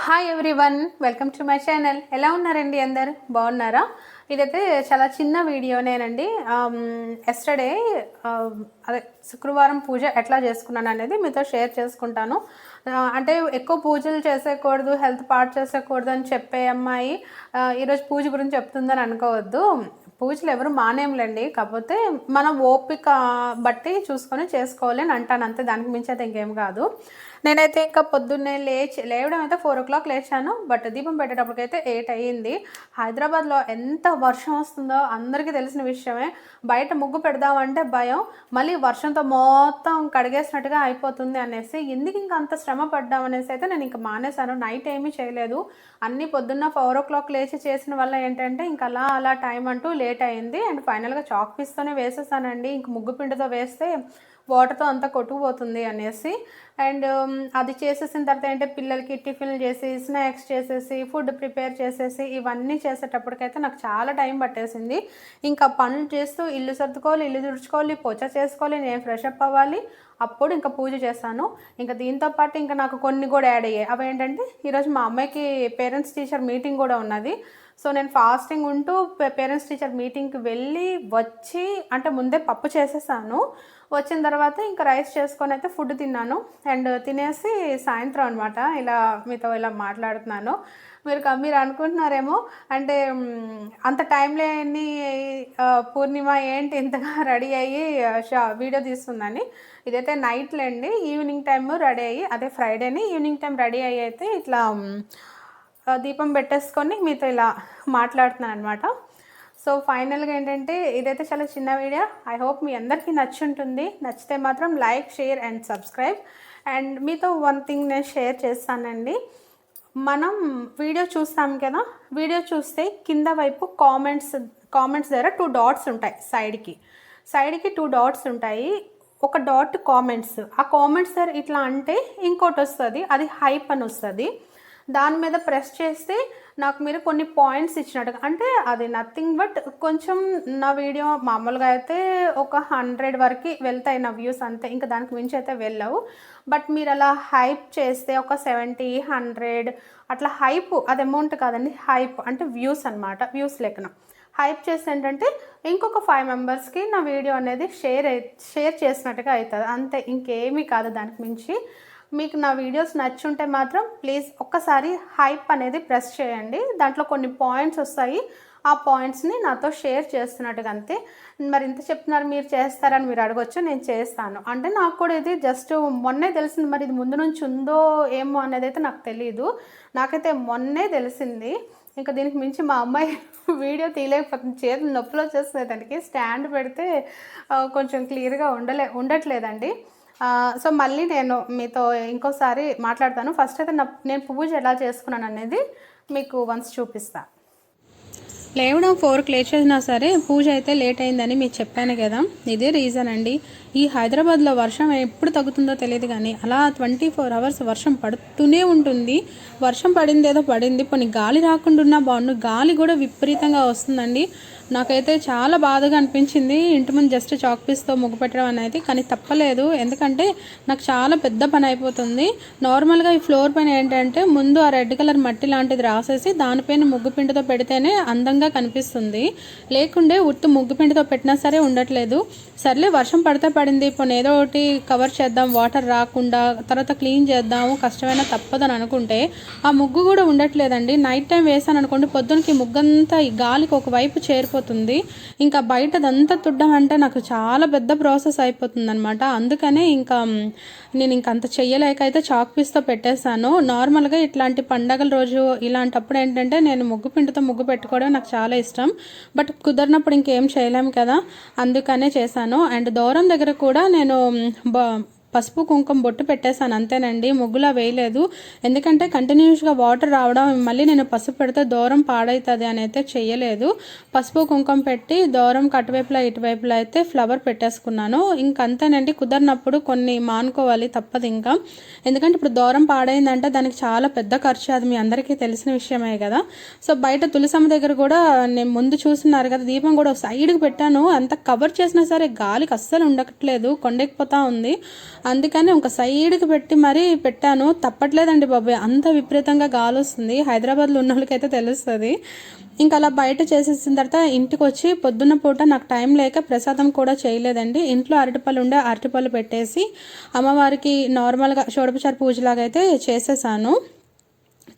Hi everyone, welcome to my channel. ఎలా ఉన్నారండి? అందరు బాగున్నారా? ఇదైతే చాలా చిన్న వీడియోనేనండి. ఎస్టర్డే అదే శుక్రవారం పూజ ఎట్లా చేసుకున్నాను అనేది మీతో షేర్ చేసుకుంటాను. అంటే ఎక్కువ పూజలు చేసేయకూడదు, హెల్త్ పాడు చేసేయకూడదు అని చెప్పే అమ్మాయి ఈరోజు పూజ గురించి చెప్తుందని అనుకోవద్దు. పూజలు ఎవరు మానేయంలేండి, కాకపోతే మనం ఓపిక బట్టి చూసుకొని చేసుకోవాలి అని అంటాను అంతే. దానికి మించి అయితే ఇంకేం కాదు. నేనైతే ఇంకా పొద్దున్నే లేవడం అయితే 4 o'clock లేచాను. బట్ దీపం పెట్టేటప్పటికైతే 8 అయ్యింది. హైదరాబాద్లో ఎంత వర్షం వస్తుందో అందరికీ తెలిసిన విషయమే. బయట ముగ్గు పెడదామంటే భయం, మళ్ళీ వర్షంతో మొత్తం కడిగేసినట్టుగా అయిపోతుంది అనేసి ఎందుకు ఇంకా అంత శ్రమ పడ్డాం అనేసి అయితే నేను ఇంకా మానేశాను. నైట్ ఏమీ చేయలేదు, అన్నీ పొద్దున్న 4 o'clock లేచి చేసిన వల్ల ఏంటంటే ఇంకా అలా టైం అంటూ లేట్ అయింది. అండ్ ఫైనల్గా చాక్ పీస్తోనే వేసేసానండి. ఇంక ముగ్గు పిండితో వేస్తే వాటర్తో అంతా కొట్టుకుపోతుంది అనేసి. అండ్ అది చేసేసిన తర్వాత ఏంటంటే పిల్లలకి టిఫిన్లు చేసి, స్నాక్స్ చేసేసి, ఫుడ్ ప్రిపేర్ చేసేసి, ఇవన్నీ చేసేటప్పటికైతే నాకు చాలా టైం పట్టేసింది. ఇంకా పనులు చేస్తూ ఇల్లు సర్దుకోవాలి, ఇల్లు తుడుచుకోవాలి, పొచ్చ చేసుకోవాలి, నేను ఫ్రెష్ అప్ అవ్వాలి, అప్పుడు ఇంకా పూజ చేస్తాను. ఇంకా దీంతో పాటు ఇంకా నాకు కొన్ని కూడా యాడ్ అయ్యాయి. అవి ఏంటంటే ఈరోజు మా అమ్మాయికి పేరెంట్స్ టీచర్ మీటింగ్ కూడా ఉన్నది. సో నేను ఫాస్టింగ్ ఉంటూ పేరెంట్స్ టీచర్ మీటింగ్కి వెళ్ళి వచ్చి, అంటే ముందే పప్పు చేసేసాను. వచ్చిన తర్వాత ఇంకా రైస్ చేసుకొని అయితే ఫుడ్ తిన్నాను. అండ్ తినేసి సాయంత్రం అనమాట ఇలా మీతో ఇలా మాట్లాడుతున్నాను. మీరు అనుకుంటున్నారేమో, అంటే అంత టైం లేని పూర్ణిమ ఏంటి ఇంతగా రెడీ అయ్యి వీడియో తీస్తుందని. ఇదైతే నైట్లేండి, ఈవినింగ్ టైమ్ రెడీ అయ్యి, అదే ఫ్రైడేని ఈవినింగ్ టైం రెడీ అయ్యి అయితే ఇట్లా దీపం పెట్టేసుకొని మీతో ఇలా మాట్లాడుతున్నాను అనమాట. సో ఫైనల్గా ఏంటంటే ఇదైతే చాలా చిన్న వీడియో. ఐ హోప్ మీ అందరికీ నచ్చుంటుంది. నచ్చితే మాత్రం like, share and subscribe. And మీతో వన్ థింగ్ నేను షేర్ చేస్తానండి. మనం వీడియో చూస్తాం కదా, వీడియో చూస్తే కింద వైపు కామెంట్స్ దగ్గర 2 dots ఉంటాయి. సైడ్కి 2 dots ఉంటాయి. ఒక డాట్ కామెంట్స్, ఆ కామెంట్స్ దగ్గర ఇట్లా అంటే ఇంకోటి వస్తుంది, అది హైప్ అని వస్తుంది. దాని మీద ప్రెస్ చేస్తే నాకు మీరు కొన్ని పాయింట్స్ ఇచ్చినట్టుగా, అంటే అది నథింగ్ బట్ కొంచెం నా వీడియో మామూలుగా అయితే ఒక 100 వరకు వెళ్తాయి నా వ్యూస్ అంతే, ఇంకా దానికి మించి అయితే వెళ్ళవు. బట్ మీరు అలా హైప్ చేస్తే ఒక 70, 100 అట్లా హైప్, అది అమౌంట్ కాదండి, హైప్ అంటే వ్యూస్ అనమాట. వ్యూస్ లెక్కన హైప్ చేస్తే ఏంటంటే ఇంకొక 5 మెంబర్స్కి నా వీడియో అనేది షేర్ చేసినట్టుగా అవుతుంది అంతే, ఇంకేమీ కాదు దానికి మించి. మీకు నా వీడియోస్ నచ్చుంటే మాత్రం ప్లీజ్ ఒక్కసారి హైప్ అనేది ప్రెస్ చేయండి. దాంట్లో కొన్ని పాయింట్స్ వస్తాయి, ఆ పాయింట్స్ని నాతో షేర్ చేస్తున్నట్టుగా అంతే. మరి ఇంత చెప్తున్నారు, మీరు చేస్తారని మీరు అడగొచ్చు. నేను చేస్తాను, అంటే నాకు కూడా ఇది జస్ట్ మొన్నే తెలిసింది. మరి ఇది ముందు నుంచి ఉందో ఏమో అనేది అయితే నాకు తెలియదు, నాకైతే మొన్నే తెలిసింది. ఇంకా దీనికి మించి మా అమ్మాయి వీడియో తీయలేకపోతుంది, చేతులు నొప్పులు వచ్చేస్తుంది. దానికి స్టాండ్ పెడితే కొంచెం క్లియర్గా ఉండట్లేదండి. సో మళ్ళీ నేను మీతో ఇంకోసారి మాట్లాడతాను. ఫస్ట్ అయితే నేను పూజ ఎలా చేసుకున్నాను అనేది మీకు వన్స్ చూపిస్తాను. లేవడం 4కి లేచేసినా సరే పూజ అయితే లేట్ అయిందని మీకు చెప్పాను కదా, ఇదే రీజన్ అండి. ఈ హైదరాబాద్లో వర్షం ఎప్పుడు తగ్గుతుందో తెలియదు, కానీ అలా 24 hours వర్షం పడుతూనే ఉంటుంది. వర్షం పడిందేదో పడింది, కొన్ని గాలి రాకుండా ఉన్నా బాగుండు, గాలి కూడా విపరీతంగా వస్తుందండి. నాకైతే చాలా బాధగా అనిపించింది. ఇంటి ముందు జస్ట్ చాక్ పీస్తో ముగ్గు పెట్టడం అనేది, కానీ తప్పలేదు, ఎందుకంటే నాకు చాలా పెద్ద పని అయిపోతుంది. నార్మల్గా ఈ ఫ్లోర్ పైన ఏంటంటే ముందు ఆ రెడ్ కలర్ మట్టి లాంటిది రాసేసి దానిపైన ముగ్గు పిండితో పెడితేనే అందంగా కనిపిస్తుంది, లేకుంటే ఉత్తి ముగ్గు పిండితో పెట్టినా సరే ఉండట్లేదు. సర్లే వర్షం పడితే పడింది, ఇప్పుడు ఏదో ఒకటి కవర్ చేద్దాం, వాటర్ రాకుండా, తర్వాత క్లీన్ చేద్దాము, కష్టమైనా తప్పదని అనుకుంటే ఆ ముగ్గు కూడా ఉండట్లేదండి. నైట్ టైం వేసాను అనుకోండి, పొద్దునకి ముగ్గంతా ఈ గాలికి ఒకవైపు చేరిపోతుంది. ఇంకా బయటదంతా తుడ్డం అంటే నాకు చాలా పెద్ద ప్రాసెస్ అయిపోతుంది అనమాట. అందుకనే నేను అంత చెయ్యలేక అయితే చాక్ పీస్తో పెట్టేశాను. నార్మల్గా ఇట్లాంటి పండగల రోజు ఇలాంటప్పుడు ఏంటంటే నేను ముగ్గు పిండితో ముగ్గు పెట్టుకోవడం నాకు చాలా ఇష్టం. బట్ కుదరినప్పుడు ఇంకేం చేయలేము కదా, అందుకనే చేశాను. అండ్ దూరం దగ్గర కూడా నేను పసుపు కుంకుమ బొట్టు పెట్టేశాను అంతేనండి, ముగ్గులా వేయలేదు. ఎందుకంటే కంటిన్యూస్గా వాటర్ రావడం, మళ్ళీ నేను పసుపు పెడితే దూరం పాడవుతుంది అని అయితే చెయ్యలేదు. పసుపు కుంకుమ పెట్టి దూరం అటువైపులా ఇటువైపులా అయితే ఫ్లవర్ పెట్టేసుకున్నాను. ఇంకంతేనండి, కుదరినప్పుడు కొన్ని మానుకోవాలి, తప్పదు ఇంకా. ఎందుకంటే ఇప్పుడు దూరం పాడైందంటే దానికి చాలా పెద్ద ఖర్చు, అది మీ అందరికీ తెలిసిన విషయమే కదా. సో బయట తులసమ్మ దగ్గర కూడా నేను ముందు చూస్తున్నారు కదా, దీపం కూడా సైడ్కి పెట్టాను. అంత కవర్ చేసినా సరే గాలికి అస్సలు ఉండట్లేదు, కొండెక్కిపోతూ ఉంది. అందుకని ఒక సైడ్కి పెట్టి మరీ పెట్టాను. తప్పట్లేదండి బాబాయ్, అంత విపరీతంగా గాలి వస్తుంది. హైదరాబాద్లో ఉన్న వాళ్ళకైతే తెలుస్తుంది. ఇంకా అలా బయట చేసేసిన తర్వాత ఇంటికి వచ్చి పొద్దున్న పూట నాకు టైం లేక ప్రసాదం కూడా చేయలేదండి. ఇంట్లో అరటిపళ్ళు ఉండే అరటిపళ్ళు పెట్టేసి అమ్మవారికి నార్మల్గా షోడపచార పూజలాగా అయితే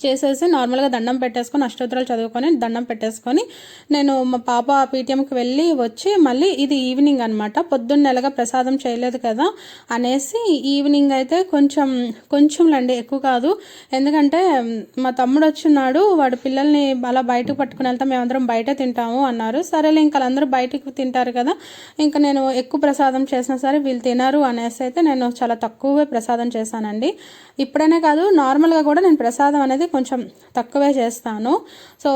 చేసేసి నార్మల్గా దండం పెట్టేసుకొని అష్టోత్తరాలు చదువుకొని దండం పెట్టేసుకొని నేను మా పాప పీటీఎంకి వెళ్ళి వచ్చి మళ్ళీ ఇది ఈవినింగ్ అనమాట. పొద్దున్న ఎలాగా ప్రసాదం చేయలేదు కదా అనేసి ఈవినింగ్ అయితే కొంచెంలండి, ఎక్కువ కాదు. ఎందుకంటే మా తమ్ముడు వచ్చిన్నాడు, వాడు పిల్లల్ని అలా బయటకు పట్టుకుని వెళ్తాం, మేమందరం బయట తింటాము అన్నారు. సరేలే ఇంకా అందరూ బయటకు తింటారు కదా, ఇంకా నేను ఎక్కువ ప్రసాదం చేసినా సరే వీళ్ళు తినరు అనేసి అయితే నేను చాలా తక్కువే ప్రసాదం చేశానండి. ఇప్పుడనే కాదు, నార్మల్గా కూడా నేను ప్రసాదం అనేది కొంచెం తక్కువే చేస్తాను. సో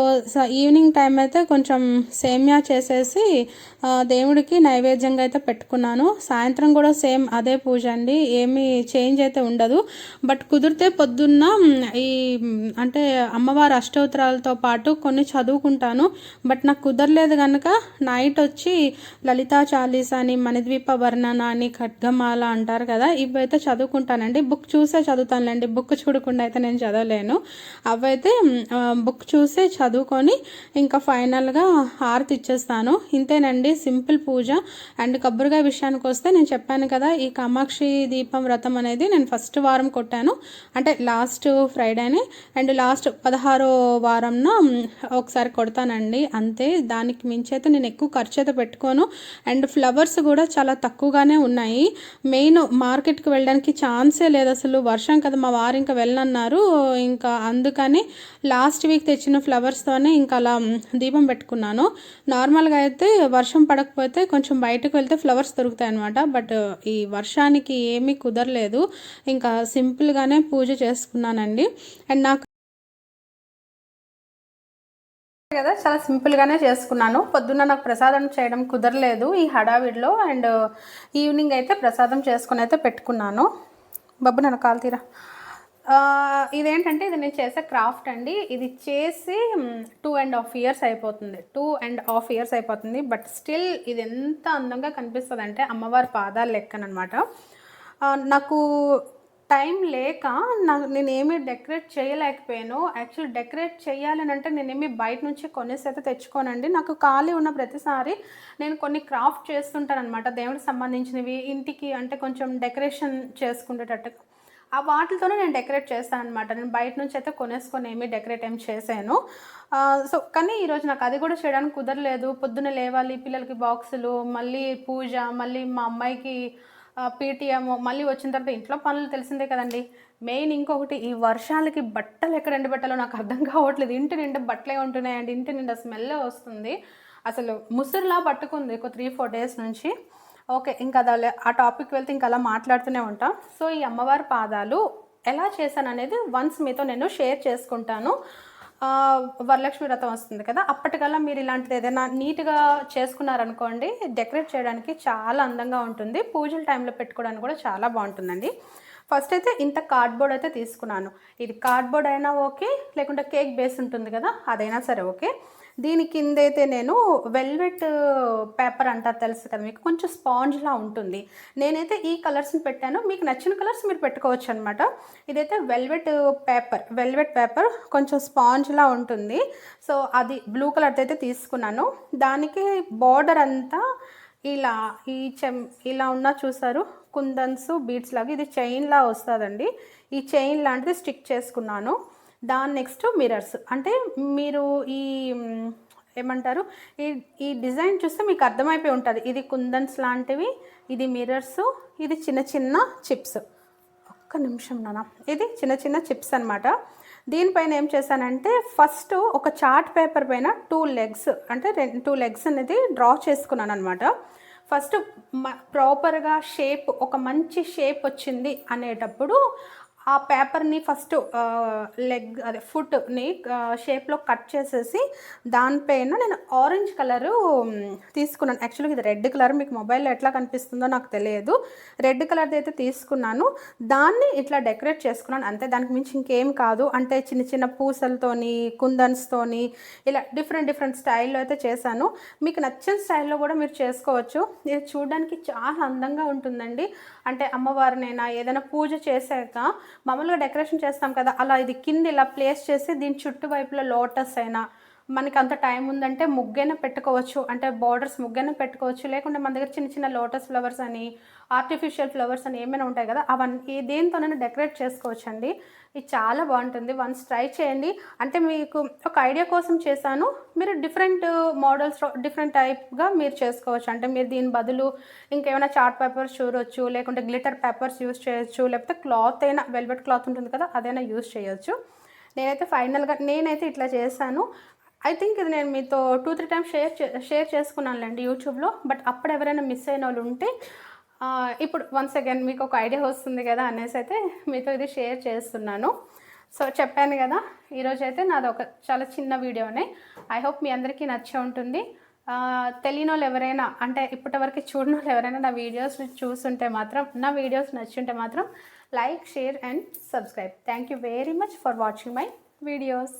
ఈవినింగ్ టైం అయితే కొంచెం సేమ్యా చేసేసి దేవుడికి నైవేద్యంగా అయితే పెట్టుకున్నాను. సాయంత్రం కూడా సేమ్ అదే పూజ అండి, ఏమీ చేంజ్ అయితే ఉండదు. బట్ కుదిరితే పొద్దున్న ఈ అంటే అమ్మవారి అష్టోత్తరాలతో పాటు కొన్ని చదువుకుంటాను. బట్ నాకు కుదరలేదు కనుక నైట్ వచ్చి లలితా చాలీసా అని, మణిద్వీప వర్ణన అని, ఖడ్గమాల అంటారు కదా, ఇవైతే చదువుకుంటానండి. బుక్ చూసే చదువుతానులేండి, బుక్ చూడకుండా అయితే నేను చదవలేను. అవైతే బుక్ చూసే చదువుకొని ఇంకా ఫైనల్గా హారతి ఇచ్చేస్తాను. ఇంతేనండి సింపుల్ పూజ. అండ్ కొబ్బరికాయ విషయానికి వస్తే నేను చెప్పాను కదా, ఈ కామాక్షి దీపం వ్రతం అనేది నేను ఫస్ట్ వారం కొట్టాను, అంటే లాస్ట్ ఫ్రైడేని. అండ్ లాస్ట్ 16వ వారంన ఒకసారి కొడతానండి, అంతే. దానికి మించి అయితే నేను ఎక్కువ ఖర్చు అయితే పెట్టుకోను. అండ్ ఫ్లవర్స్ కూడా చాలా తక్కువగానే ఉన్నాయి. మెయిన్ మార్కెట్కి వెళ్ళడానికి ఛాన్సే లేదు అసలు, వర్షం కదా, మా వారు ఇంకా వెళ్ళనన్నారు. ఇంకా అందుకని లాస్ట్ వీక్ తెచ్చిన ఫ్లవర్స్తోనే ఇంకా అలా దీపం పెట్టుకున్నాను. నార్మల్గా అయితే వర్షం పడకపోతే కొంచెం బయటకు వెళ్తే ఫ్లవర్స్ దొరుకుతాయి అనమాట. బట్ ఈ వర్షానికి ఏమీ కుదరలేదు, ఇంకా సింపుల్గానే పూజ చేసుకున్నానండి. అండ్ నాకు కదా చాలా సింపుల్గానే చేసుకున్నాను. పొద్దున్న నాకు ప్రసాదం చేయడం కుదరలేదు ఈ హడావిడిలో. అండ్ ఈవినింగ్ అయితే ప్రసాదం చేసుకుని అయితే పెట్టుకున్నాను. బాబు నన్ను కాలు తీరా. ఇదేంటంటే ఇది నేను చేసే క్రాఫ్ట్ అండి. ఇది చేసి 2.5 years అయిపోతుంది. 2.5 years అయిపోతుంది. బట్ స్టిల్ ఇది ఎంత అందంగా కనిపిస్తుంది అంటే అమ్మవారి పాదాలు లెక్కనమాట. నాకు టైం లేక నేనేమీ డెకరేట్ చేయలేకపోయాను. యాక్చువల్లీ డెకరేట్ చేయాలని అంటే నేనేమి బయట నుంచి కొనేసి అయితే తెచ్చుకోనండి. నాకు ఖాళీ ఉన్న ప్రతిసారి నేను కొన్ని క్రాఫ్ట్ చేస్తుంటాను అనమాట, దేవుడికి సంబంధించినవి, ఇంటికి అంటే కొంచెం డెకరేషన్ చేసుకునేటట్టు ఆ వాటితోనే నేను డెకరేట్ చేస్తాను అనమాట. నేను బయట నుంచి అయితే కొనేసుకొని ఏమీ డెకరేట్ ఏం చేశాను. సో కానీ ఈరోజు నాకు అది కూడా చేయడానికి కుదరలేదు. పొద్దున్న లేవాలి, పిల్లలకి బాక్సులు, మళ్ళీ పూజ, మళ్ళీ మా అమ్మాయికి పీటీఎం, మళ్ళీ వచ్చిన తర్వాత ఇంట్లో పనులు తెలిసిందే కదండి. మెయిన్ ఇంకొకటి, ఈ వర్షాలకి బట్టలు ఎక్కడ ఎండబెట్టాలో నాకు అర్థం కావట్లేదు. ఇంటి నిండా బట్టలే ఉంటున్నాయండి, ఇంటి నిండా స్మెల్ వస్తుంది. అసలు ముసురులా పట్టుకుంది ఒక 3-4 days నుంచి. ఓకే, ఇంకా అదే ఆ టాపిక్ వెళ్తే ఇంకా అలా మాట్లాడుతూనే ఉంటాం. సో ఈ అమ్మవారి పాదాలు ఎలా చేశాను అనేది వన్స్ మీతో నేను షేర్ చేసుకుంటాను. వరలక్ష్మి వ్రతం వస్తుంది కదా, అప్పటికల్లా మీరు ఇలాంటిది ఏదైనా నీట్గా చేసుకున్నారనుకోండి, డెకరేట్ చేయడానికి చాలా అందంగా ఉంటుంది. పూజల టైంలో పెట్టుకోవడానికి కూడా చాలా బాగుంటుందండి. ఫస్ట్ అయితే ఇంత కార్డ్బోర్డ్ అయితే తీసుకున్నాను. ఇది కార్డ్బోర్డ్ అయినా ఓకే, లేకుంటే కేక్ బేస్ ఉంటుంది కదా అదైనా సరే ఓకే. దీని కింద అయితే నేను వెల్వెట్ పేపర్ అంటారు తెలుసు కదా మీకు, కొంచెం స్పాంజ్లా ఉంటుంది. నేనైతే ఈ కలర్స్ని పెట్టాను, మీకు నచ్చిన కలర్స్ మీరు పెట్టుకోవచ్చు అనమాట. ఇదైతే వెల్వెట్ పేపర్ కొంచెం స్పాంజ్లా ఉంటుంది. సో అది బ్లూ కలర్ అయితే తీసుకున్నాను. దానికి బార్డర్ అంతా ఇలా ఇలా ఉన్నా చూసారు, కుందన్స్ బీడ్స్ లాగా, ఇది చైన్లా వస్తుందండి. ఈ చైన్ లాంటిది స్టిక్ చేసుకున్నాను. దాని నెక్స్ట్ మిరర్స్, అంటే మీరు ఈ ఏమంటారు, ఈ డిజైన్ చూస్తే మీకు అర్థమైపోయి ఉంటుంది. ఇది కుందన్స్ లాంటివి, ఇది మిరర్స్, ఇది చిన్న చిన్న చిప్స్. ఒక్క నిమిషం నాన్న, ఇది చిన్న చిన్న చిప్స్ అనమాట. దీనిపైన ఏం చేశానంటే ఫస్ట్ ఒక చార్ట్ పేపర్ పైన 2 legs, అంటే 2 legs అనేది డ్రా చేసుకున్నాను అనమాట. ఫస్ట్ ప్రాపర్గా షేప్, ఒక మంచి షేప్ వచ్చింది అనేటప్పుడు ఆ పేపర్ని ఫస్ట్ అదే ఫుట్ని షేప్లో కట్ చేసేసి దానిపైన నేను ఆరెంజ్ కలరు తీసుకున్నాను. యాక్చువల్గా ఇది రెడ్ కలర్, మీకు మొబైల్లో ఎట్లా కనిపిస్తుందో నాకు తెలియదు. రెడ్ కలర్ది అయితే తీసుకున్నాను, దాన్ని ఇట్లా డెకరేట్ చేసుకున్నాను అంతే. దానికి మించి ఇంకేం కాదు. అంటే చిన్న చిన్న పూసలతోని, కుందన్స్తోని ఇలా డిఫరెంట్ స్టైల్లో అయితే చేశాను. మీకు నచ్చిన స్టైల్లో కూడా మీరు చేసుకోవచ్చు. ఇది చూడడానికి చాలా అందంగా ఉంటుందండి. అంటే అమ్మవారినైనా ఏదైనా పూజ చేశాక మామూలుగా డెకరేషన్ చేస్తాం కదా, అలా ఇది కింద ఇలా ప్లేస్ చేసి దీని చుట్టువైపులో లోటస్ అయినా, మనకి అంత టైం ఉందంటే ముగ్గైనా పెట్టుకోవచ్చు. అంటే బార్డర్స్ ముగ్గైనా పెట్టుకోవచ్చు, లేకుంటే మన దగ్గర చిన్న చిన్న లోటస్ ఫ్లవర్స్ అని, ఆర్టిఫిషియల్ ఫ్లవర్స్ అని ఏమైనా ఉంటాయి కదా, అవన్నీ దేనితోనైనా డెకరేట్ చేసుకోవచ్చు అండి. ఇది చాలా బాగుంటుంది. వన్స్ ట్రై చేయండి. అంటే మీకు ఒక ఐడియా కోసం చేశాను. మీరు డిఫరెంట్ మోడల్స్, డిఫరెంట్ టైప్గా మీరు చేసుకోవచ్చు. అంటే మీరు దీని బదులు ఇంకేమైనా చార్ట్ పేపర్స్ చూడవచ్చు, లేకుంటే గ్లిటర్ పేపర్స్ యూస్ చేయొచ్చు, లేకపోతే క్లాత్ అయినా, వెల్వెట్ క్లాత్ ఉంటుంది కదా, అదైనా యూస్ చేయొచ్చు. నేనైతే ఇట్లా చేశాను. ఐ థింక్ ఇది నేను మీతో 2-3 టైమ్స్ షేర్ చేసుకున్నానులేండి యూట్యూబ్లో. బట్ అప్పుడు ఎవరైనా మిస్ అయిన వాళ్ళు ఉంటే ఇప్పుడు వన్స్ అగైన్ మీకు ఒక ఐడియా వస్తుంది కదా అనేసి అయితే మీతో ఇది షేర్ చేస్తున్నాను. సో చెప్పాను కదా, ఈరోజైతే నాది ఒక చాలా చిన్న వీడియోనే. ఐ హోప్ మీ అందరికీ నచ్చే ఉంటుంది. తెలియని వాళ్ళు ఎవరైనా, అంటే ఇప్పటివరకు చూడని వాళ్ళు ఎవరైనా నా వీడియోస్ చూస్తుంటే మాత్రం, నా వీడియోస్ నచ్చుంటే మాత్రం like, share and subscribe. Thank you very much for watching my videos.